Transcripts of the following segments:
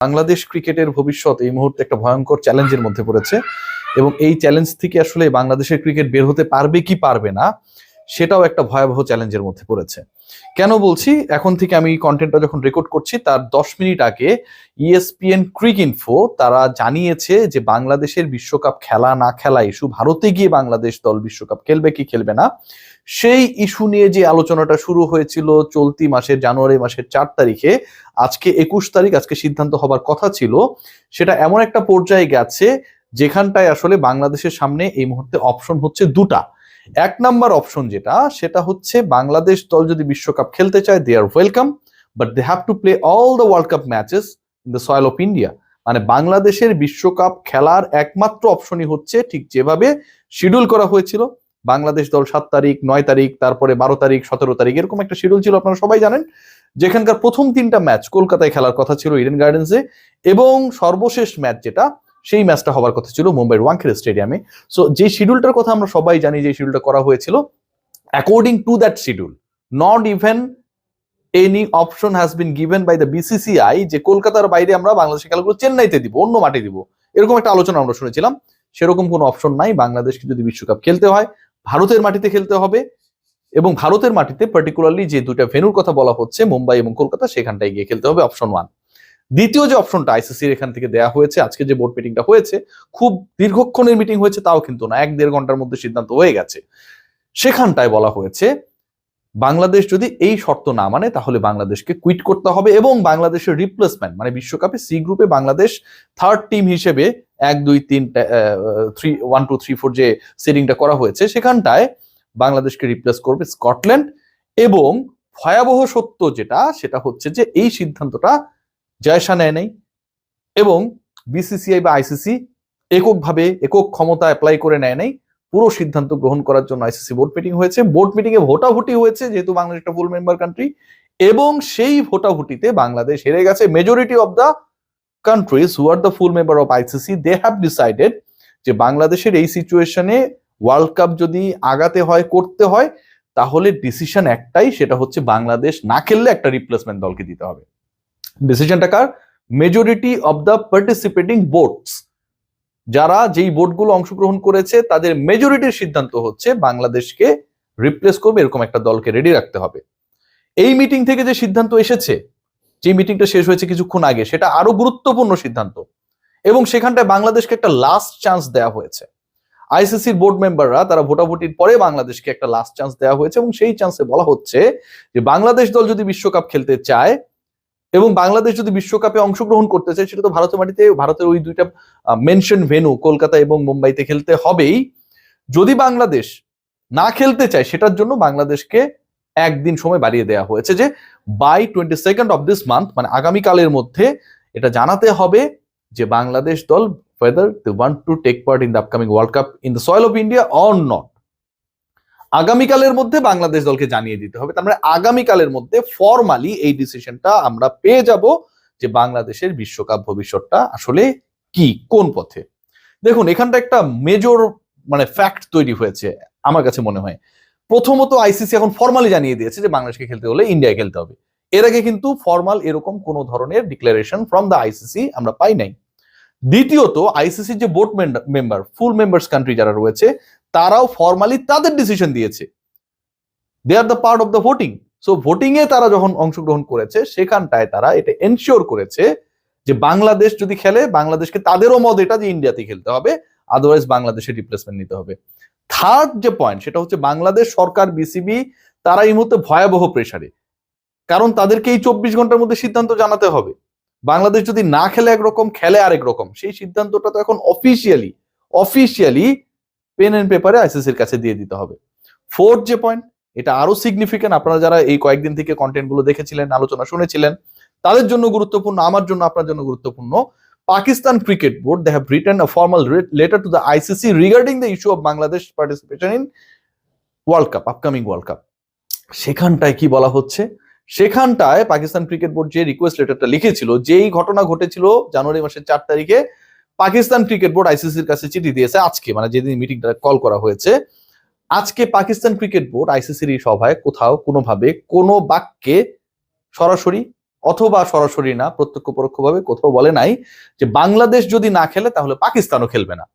বাংলাদেশ ক্রিকেটের ভবিষ্যৎ এই মুহূর্তে একটা ভয়ঙ্কর চ্যালেঞ্জের মধ্যে পড়েছে এবং এই চ্যালেঞ্জ থেকে আসলে বাংলাদেশের ক্রিকেট বের হতে পারবে কি পারবে না সেটাও একটা ভয়াবহ চ্যালেঞ্জের মধ্যে পড়েছে। কেন বলছি? এখন থেকে আমি কন্টেন্টটা যখন রেকর্ড করছি তার 10 মিনিট আগে ESPN ক্রিক ইনফো তারা জানিয়েছে যে বাংলাদেশের বিশ্বকাপ খেলা না খেলা ইস্যু, ভারতে গিয়ে বাংলাদেশ দল বিশ্বকাপ খেলবে কি খেলবে না সেই ইস্যু নিয়ে যে আলোচনাটা শুরু হয়েছিল চলতি মাসের জানুয়ারি মাসের 4 তারিখে, আজকে 21 তারিখ, আজকে সিদ্ধান্ত হবার কথা ছিল, সেটা এমন একটা পর্যায়ে গেছে যেখানটায় আসলে বাংলাদেশের সামনে এই মুহূর্তে অপশন হচ্ছে দুটা। এক নাম্বার অপশন যেটা, সেটা হচ্ছে বাংলাদেশ দল যদি বিশ্বকাপ খেলতে চায় they are welcome, but they have to play all the world cup matches in the soil of India. মানে বাংলাদেশের বিশ্বকাপ খেলার একমাত্র অপশনই হচ্ছে ঠিক যেভাবে শিডিউল করা হয়েছিল, বাংলাদেশ দল 7 তারিখ, 9 তারিখ, তারপরে 12 তারিখ, 17 তারিখ, এরকম একটা শিডিউল ছিল, আপনারা সবাই জানেন, যেখানকার প্রথম 3টা ম্যাচ কলকাতায় খেলার কথা ছিল ইডেন গার্ডেন্সে, এবং সর্বশেষ ম্যাচ যেটা সেই ম্যাচটা হবার কথা ছিল মুম্বাইয়ের ওয়াংখেড়ে স্টেডিয়ামে। সো যে শিডিউলটার কথা আমরা সবাই জানি, যে শিডিউলটা করা হয়েছিল, according to that schedule not even any option has been given by the BCCI যে কলকাতার বাইরে আমরা বাংলাদেশের খেলাগুলো চেন্নাইতে দিব, অন্য মাঠে দিব, এরকম একটা আলোচনা আমরা শুনেছিলাম। সেরকম কোনো অপশন নাই। বাংলাদেশকে যদি বিশ্বকাপ খেলতে হয় ভারতের মাটিতে খেলতে হবে, এবং ভারতের মাটিতে পার্টিকুলারলি যে দুইটা ভেন্যুর কথা বলা হচ্ছে মুম্বাই এবং কলকাতা, সেখানটায় গিয়ে খেলতে হবে, অপশন 1। দ্বিতীয় যে অপশনটা ICCর এখান থেকে দেয়া হয়েছে, আজকে যে বোর্ড মিটিংটা হয়েছে, খুব দীর্ঘক্ষণের মিটিং হয়েছে তাও কিন্তু না, 1-1.5 ঘন্টার মধ্যে সিদ্ধান্ত হয়ে গেছে। সেখানটায় বলা হয়েছে বাংলাদেশ যদি এই শর্ত না মানে তাহলে বাংলাদেশকে কুইট করতে হবে, এবং বাংলাদেশের রিপ্লেসমেন্ট মানে বিশ্বকাপে সি গ্রুপে বাংলাদেশ থার্ড টিম হিসেবে 1, 2, 3, 1, 2, 3, 4 যে সেটিংটা করা হয়েছে সেখানটায় বাংলাদেশকে রিপ্লেস করবে স্কটল্যান্ড। এবং ভয়াবহ সত্য যেটা, সেটা হচ্ছে যে এই সিদ্ধান্তটা জয়সা নেয় নাই, এবং BCCI বা ICC এককভাবে একক ক্ষমতা অ্যাপ্লাই করে নেয় নাই। পুরো সিদ্ধান্ত গ্রহণ করার জন্য ICC বোর্ড মিটিং হয়েছে, বোর্ড মিটিং এ ভোটাভুটি হয়েছে, যেহেতু বাংলাদেশ একটা ফুল মেম্বার কান্ট্রি, এবং সেই ভোটাভুটিতে বাংলাদেশ হেরে গেছে। Majority of the countries who are the full member of ICC they have decided যে বাংলাদেশের এই সিচুয়েশনে ওয়ার্ল্ড কাপ যদি আগাতে হয়, করতে হয়, তাহলে ডিসিশন একটাই, সেটা হচ্ছে বাংলাদেশ না খেললে একটা রিপ্লেসমেন্ট দলকে দিতে হবে। ডিসিশনটা কার? Majority of the participating boards, যারা যেই বোর্ডগুলো অংশগ্রহণ করেছে তাদের মেজরিটির সিদ্ধান্ত হচ্ছে বাংলাদেশকে রিপ্লেস করবে এরকম একটা দলকে রেডি রাখতে হবে। এই মিটিং থেকে যে সিদ্ধান্ত এসেছে, যে মিটিংটা শেষ হয়েছে কিছুক্ষণ আগে, সেটা আরো গুরুত্বপূর্ণ সিদ্ধান্ত, এবং সেখানটায় বাংলাদেশকে একটা লাস্ট চান্স দেওয়া হয়েছে। ICCর বোর্ড মেম্বাররা তারা ভোটাভুটির পরে বাংলাদেশকে একটা লাস্ট চান্স দেওয়া হয়েছে, এবং সেই চান্সে বলা হচ্ছে যে বাংলাদেশ দল যদি বিশ্বকাপ খেলতে চায় এবং বাংলাদেশ যদি বিশ্বকাপে অংশগ্রহণ করতে চায়, সেটা তো ভারতের মাটিতে, ভারতের ওই দুইটা মেনশন ভেন্যু কলকাতা এবং মুম্বাইতে খেলতে হবেই। যদি বাংলাদেশ না খেলতে চায়, সেটার জন্য বাংলাদেশকে একদিন সময় বাড়িয়ে দেওয়া হয়েছে, যে by 22nd of this month, মানে আগামীকালের মধ্যে এটা জানাতে হবে যে বাংলাদেশ দল whether they want to take part in the upcoming World Cup in the soil of India or not। আগামীকালের মধ্যে বাংলাদেশ দলকে জানিয়ে দিতে হবে। তার মানে আগামীকালের মধ্যে ফরমালি এই ডিসিশনটা আমরা পেয়ে যাব যে বাংলাদেশের বিশ্বকাপ ভবিষ্যৎটা আসলে কি, কোন পথে। দেখুন, এখানটা একটা মেজর মানে ফ্যাক্ট তৈরি হয়েছে আমার কাছে মনে হয়। প্রথমত ICC এখন ফরমালি জানিয়ে দিয়েছে যে বাংলাদেশকে খেলতে হলে ইন্ডিয়ায় খেলতে হবে। এর আগে কিন্তু ফরমাল এরকম কোন ধরনের ডিক্লারেশন ফ্রম দ্য ICC আমরা পাই নাই। দ্বিতীয়ত ICC যে board member, full members country যারা রয়েছে, তারাও ফরমালি তাদের ডিসিশন দিয়েছে, they are the part of the voting. So voting এ তারা যখন অংশগ্রহণ করেছে, সেখানটায় তারা এটা এনশিওর করেছে যে বাংলাদেশ যদি খেলে, বাংলাদেশকে তাদেরও মত এটা যে ইন্ডিয়াতে খেলতে হবে, আদারওয়াইজ বাংলাদেশের রিপ্লেসমেন্ট নিতে হবে। থার্ড যে পয়েন্ট, সেটা হচ্ছে বাংলাদেশ সরকার, BCB, তারা এই মুহূর্তে ভয়াবহ প্রেসারে, কারণ তাদেরকে এই 24 ঘন্টার মধ্যে সিদ্ধান্ত জানাতে হবে। বাংলাদেশ যদি না খেলে একরকম, খেলে আরেক রকম, সেই সিদ্ধান্তটা তো এখন অফিসিয়ালি পেন এন্ড পেপারে ICCর কাছে দিয়ে দিতে হবে। ফোর্থ যে পয়েন্ট, এটা আরো সিগনিফিকেন্ট, আপনারা যারা এই কয়েকদিন থেকে কন্টেন্ট গুলো দেখেছিলেন, আলোচনা শুনেছিলেন, তাদের জন্য গুরুত্বপূর্ণ, আমার জন্য, আপনার জন্য গুরুত্বপূর্ণ। Pakistan cricket board they have written a formal letter to the ICC regarding the issue of Bangladesh participation in World Cup, upcoming World Cup. সেখানটায় কি বলা হচ্ছে? সেখানটায় পাকিস্তান ক্রিকেট বোর্ড যে রিকোয়েস্ট লেটারটা লিখেছিল, যেই ঘটনা ঘটেছিল জানুয়ারি মাসের 4 তারিখে, পাকিস্তান ক্রিকেট বোর্ড ICCর কাছে চিঠি দিয়েছে আজকে, মানে যেদিন মিটিংটা কল করা হয়েছে, আজকে পাকিস্তান ক্রিকেট বোর্ড ICCর এই সভায় কোথাও কোনোভাবে কোনো বাক্যে সরাসরি অথবা সরাসরি না, প্রত্যক্ষ পরোক্ষভাবে কোথাও বলে নাই যে বাংলাদেশ যদি না খেলে তাহলে পাকিস্তানও খেলবে না।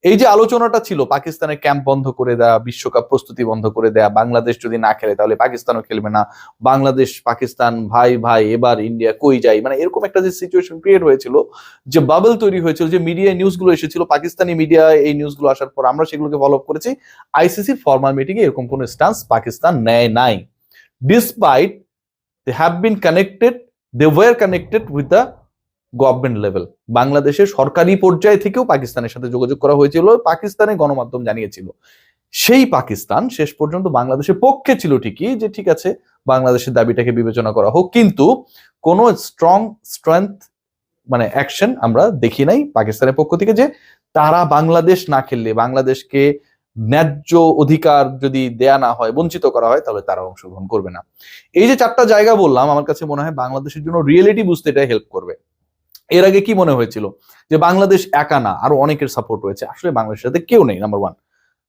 এই যে আলোচনাটা ছিল, পাকিস্তানের ক্যাম্প বন্ধ করে দেয়া, বিশ্বকাপ প্রস্তুতি বন্ধ করে দেয়া, বাংলাদেশ যদি না খেলে তাহলে পাকিস্তানও খেলবে না, বাংলাদেশ পাকিস্তান ভাই ভাই, এবার ইন্ডিয়া কই যায়, মানে এরকম একটা যে সিচুয়েশন ক্রিয়েট হয়েছিল, যে বাবল তৈরি হয়েছিল, যে মিডিয়া নিউজগুলো এসেছিল, পাকিস্তানি মিডিয়া এই নিউজগুলো আসার পর আমরা সেগুলোকে ফলো আপ করেছি। আইসিসির ফর্মাল মিটিং এ এরকম কোন স্ট্যান্স পাকিস্তান নেয় নাই, despite they have been connected, they were connected with the government level. বাংলাদেশের সরকারি পর্যায় থেকেও পাকিস্তানের সাথে যোগাযোগ করা হয়েছিল, পাকিস্তানের গণমাধ্যম জানিয়েছিল। সেই পাকিস্তান শেষ পর্যন্ত বাংলাদেশের পক্ষে ছিল ঠিকই, যে ঠিক আছে বাংলাদেশের দাবিটাকে বিবেচনা করা হোক, কিন্তু কোনো স্ট্রেংথ মানে অ্যাকশন আমরা দেখি নাই পাকিস্তানের পক্ষ থেকে, যে তারা বাংলাদেশ না খেললে, বাংলাদেশকে ন্যায্য অধিকার যদি দেয়া না হয়, বঞ্চিত করা হয়, তাহলে তারা অংশগ্রহণ করবে না। এই যে চারটা জায়গা বললাম, আমার কাছে মনে হয় বাংলাদেশের জন্য রিয়েলিটি বুঝতে এটা হেল্প করবে। এর আগে কি মনে হয়েছিল যে বাংলাদেশ একা না, আরো অনেকের সাপোর্ট রয়েছে, আসলে বাংলাদেশের সাথে কেউ নেই, number one.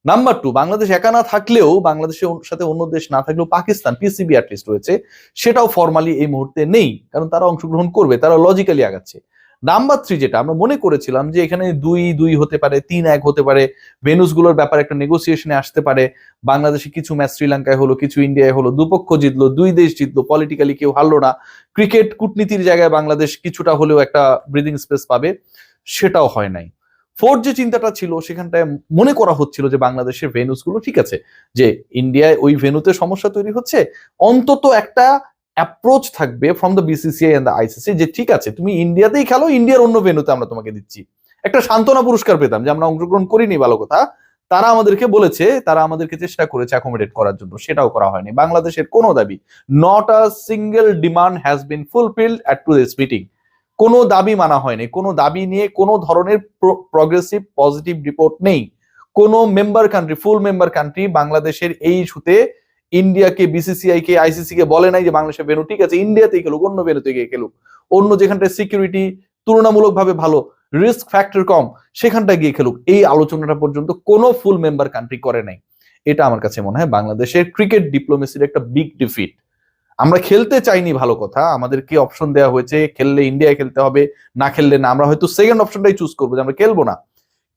Number two, Bangladesh একা না থাকলেও, বাংলাদেশের সাথে অন্য দেশ না থাকলেও পাকিস্তান পিসিবি অ্যাটলিস্ট রয়েছে, সেটাও ফর্মালি এই মুহূর্তে নেই, কারণ তারা অংশগ্রহণ করবে, তারা লজিক্যালি আগাচ্ছে। নাম্বার থ্রি, যেটা আমরা মনে করেছিলাম যে এখানে 2-2 হতে পারে, 3-1 হতে পারে, ভেনুস গুলোর ব্যাপারে একটা নেগোসিয়েশনে আসতে পারে, বাংলাদেশে কিছু ম্যাচ শ্রীলঙ্কায় হলো, কিছু ইন্ডিয়ায় হলো, দুপক্ষ জিতলো, দুই দেশ জিতলো, পলিটিক্যালি কেউ হারলো না, ক্রিকেট কূটনীতির জায়গায় বাংলাদেশ কিছুটা হলেও একটা ব্রিদিং স্পেস পাবে, সেটাও হয় নাই। ফোর্থ যে চিন্তাটা ছিল, সেখানটায় মনে করা হচ্ছিল যে বাংলাদেশের ভেনুস গুলো ঠিক আছে, যে ইন্ডিয়ায় ওই ভেনুতে সমস্যা তৈরি হচ্ছে, অন্তত একটা অ্যাপ্রোচ থাকবে from the BCCI and the ICC, যে ঠিক আছে তুমি ইন্ডিয়াতেই খেলো, ইন্ডিয়ার অন্য ভেনুতে আমরা তোমাকে দিচ্ছি, একটা সান্ত্বনা পুরস্কার পেতাম যে আমরা অংশগ্রহণ করিনি, ভালো কথা, তারা আমাদেরকে বলেছে, তারা আমাদেরকে চেষ্টা করেছে অ্যাকোমোডেট করার জন্য, সেটাও করা হয়নি। বাংলাদেশের কোনো দাবি, not a single demand has been fulfilled at to this meeting. কোনো দাবি মানা হয়নি, কোনো দাবি নিয়ে কোনো ধরনের প্রগ্রেসিভ পজিটিভ রিপোর্ট নেই। কোনো মেম্বার কান্ট্রি, ফুল মেম্বার কান্ট্রি বাংলাদেশের এই ইস্যুতে ইন্ডিয়াকে, বিসিসিআই কে, আইসিসি কে বলে নাই যে বাংলাদেশের ভেন্যু ঠিক আছে, ইন্ডিয়াতেই খেলুক, অন্য ভেন্যুতে গিয়ে খেলুক, অন্য যেখানটায় সিকিউরিটি তুলনামূলকভাবে ভালো, রিস্ক ফ্যাক্টর কম, সেখানটায় গিয়ে খেলুক, এই আলোচনাটা পর্যন্ত কোনো ফুল মেম্বার কান্ট্রি করে নাই। এটা আমার কাছে মনে হয় বাংলাদেশের ক্রিকেট ডিপ্লোমেসির একটা বিগ ডিফিট। আমরা খেলতে চাইনি, ভালো কথা, আমাদেরকে অপশন দেওয়া হয়েছে, খেললে ইন্ডিয়া খেলতে হবে, না খেললে না, আমরা হয়তো সেকেন্ড অপশনটাই চুজ করবো যে আমরা খেলবো না,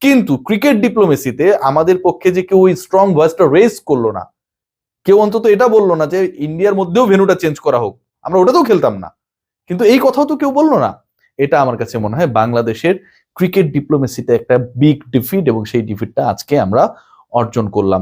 কিন্তু ক্রিকেট ডিপ্লোমেসিতে আমাদের পক্ষে যে কেউ ওই স্ট্রং ভয়েসটা রেজ করলো না, কেউ অন্তত এটা বললো না যে ইন্ডিয়ার মধ্যেও ভেন্যুটা চেঞ্জ করা হোক, আমরা ওটাতেও খেলতাম না, কিন্তু এই কথাও তো কেউ বললো না। এটা আমার কাছে মনে হয় বাংলাদেশের ক্রিকেট ডিপ্লোমেসিতে একটা বিগ ডিফিট, এবং সেই ডিফিটটা আজকে আমরা অর্জন করলাম।